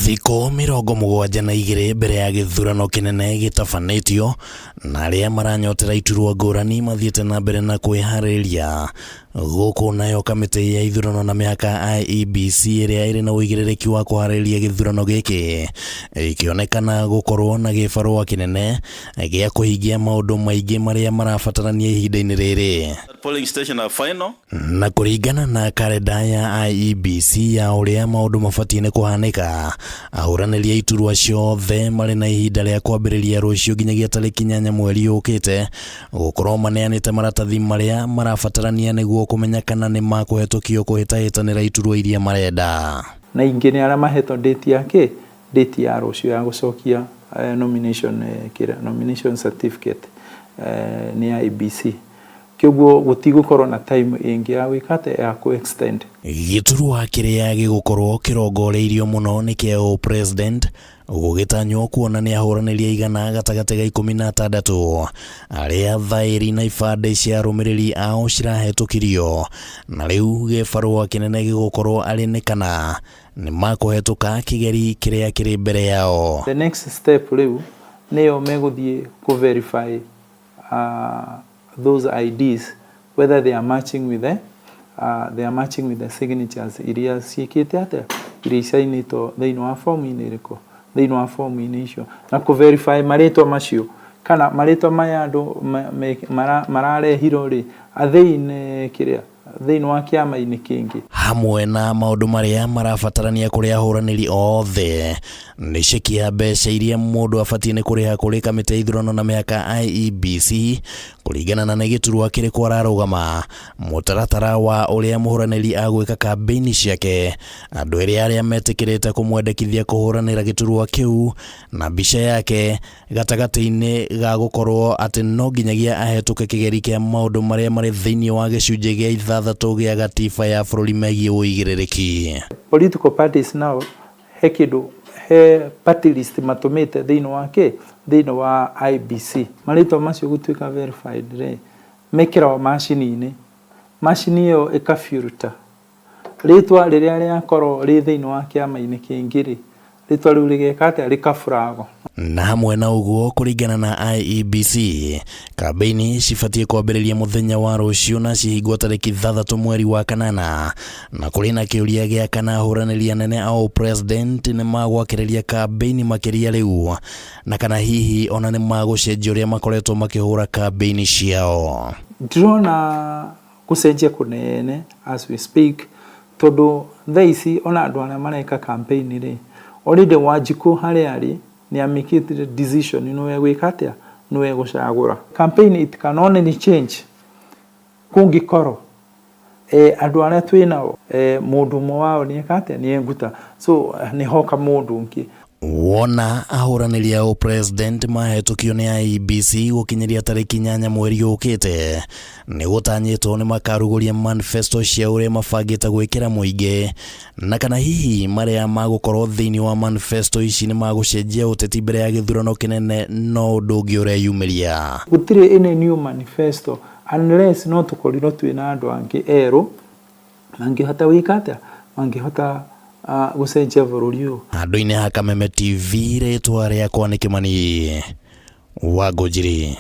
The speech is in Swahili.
Thikũ 72 mbere ya gĩthurano kĩnene gĩtabanĩtio, na arĩa maranyotera iturwa ngũrani mathiĩte na mbere na kwĩharĩria. Gũkũ nayo kamĩtĩ ya ithurano na mĩhaka IEBC ĩrĩa ĩrĩ na ũigĩrĩrĩki wa kũharĩria gĩthurano gĩkĩ ikĩonekana gũkorwo na gĩbarũa kĩnene gĩa kũhingia maũndũ maingĩ marĩa marabatarania ihinda-inĩ rĩrĩ. Na kũringana na kalenda ya IEBC ya ũrĩa maũndũ mabatiĩ nĩ kũhanĩka, ahũranĩri a iturwa ciothe marĩ na ihinda rĩa kwambĩrĩria rũciũ nginyagia tarĩki 8 mweri ũkĩte gũkorwo maneanĩte maratathi marĩa marabatarania nĩguo kũmenya kana nĩ makũhetũkio kũhĩtahĩtanĩra iturwa iria marenda. Na ingĩ nĩ arĩa mahetwo date yake, date ya rũciũ ya gũcokia nomination certificate nĩ IEBC. Kĩoguo gũtigũkorwo na time ĩngĩ ya wĩkate ya extend. Gĩturwa kĩrĩa gĩgũkorwo kĩrongoreirio mũno nĩ kĩa president, gũgĩtanywo kuona nĩ ahũranĩri aigana gatagatĩ ga 16 arĩa thaĩri na ibandĩ cia arũmĩrĩri ao cirahetũkirio, na rĩu gĩbarũa kĩnene gĩgũkorwo arĩ nĩ kana nĩ makũhetũka kĩgeri kĩrĩa kĩrĩ mbere yao. The next step rĩu nĩyo megũthiĩ verify those IDs whether they are matching with the signatures iria ciĩkĩte atĩa iria isainĩtwo thĩinĩ wa form-inĩ ĩrĩkũ, thĩinĩ wa form-inĩ icio, na verify marĩtwa macio kana marĩtwa maya andũ mararehirwo rĩ thĩinĩ wa kĩama-inĩ kĩngĩ. Hamwe na maũndũ marĩa marabatarania kũrĩ ahũranĩri othe nĩ ceki ya mbeca iria mũndũ abatiĩ nĩ kũrĩha kũrĩ kamĩtĩ ya ithurano na mĩhaka IEBC kũringana na nĩ gĩturwa kĩrĩkũ ararũgama, mũtaratara wa ũrĩa mũhũranĩri agwĩka kambĩini ciake, andũ arĩa metĩkĩrĩte kũmwendekithia kũhũranĩra gĩturwa kĩu, na mbica yake gatagatĩ-inĩ ga gũkorwo atĩ no nginyagia ahetũke kĩgeri kĩa maũndũ marĩa marĩ thĩinĩ wa gĩcunjĩ gĩa 6 gĩa gatiba ya bũrũri megiĩ ũigĩrĩrĩki. Political parties now he party list matumĩte thĩinĩ wa IEBC. Marĩtwa macio gũtuĩka verified rĩ, mekĩrwo macini-inĩ, macini ĩyo ĩkafilter rĩtwa rĩrĩa rĩakorwo rĩ thĩinĩ wa kĩama-inĩ kĩngĩ rĩ, rĩtwa rĩu rĩgeka atĩa rĩkafuragwo. Na hamwe na ũguo, kũringana na IEBC, kambĩini cibatiĩ kwambĩrĩria mũthenya wa rũciũ na cihingwo tarĩki 6 mweri wa kanana, na kũrĩ na kĩũria gĩa kana ahũranĩri anene a president nĩ magwakĩrĩria kambĩini makĩria rĩu, na kana hihi ona nĩ magũcenjia ũrĩa makoretwo makĩhũra kambĩini ciao. Ndĩrona gũcenjia kũnene as we speak, tondũ thaa ici ona andũ arĩa mareka kambĩini rĩ, already Wanjikũ harĩa arĩ nĩ amĩkĩte decision nĩwe gwĩka atĩa, nĩwe gũcagũra. Campaign it can only change kũngĩkorwo andũ arĩa twĩnao mũndũ ũmwe wao nĩ eka atĩa, nĩ enguta, so nĩ hoka mũndũ ũngĩ. Wona ahũranĩri a president mahetũkio nĩ IEBC gũkinyĩria tarĩki 8 mweri ũkĩte, nĩ gũtanyĩtwo nĩ makarugũria manifesto cia ũrĩa mabangĩte gwĩkĩra mũingĩ, na kana hihi marĩa magũkorwo thĩinĩ wa manifesto ici nĩ magũcenjia ũteti mbere ya gĩthurano kĩnene, no ũndũ ũngĩ ũreyumĩria. Gũtirĩ any new manifesto unless no tũkorirwo twĩna andũ angĩ erũ mangĩhota gwĩka atĩa, mangĩhota gũcenjia bũrũri ũyũ. Handũ-inĩ ha Kameme TV, rĩtwa rĩakwa nĩ Kĩmani Wangũnjiri.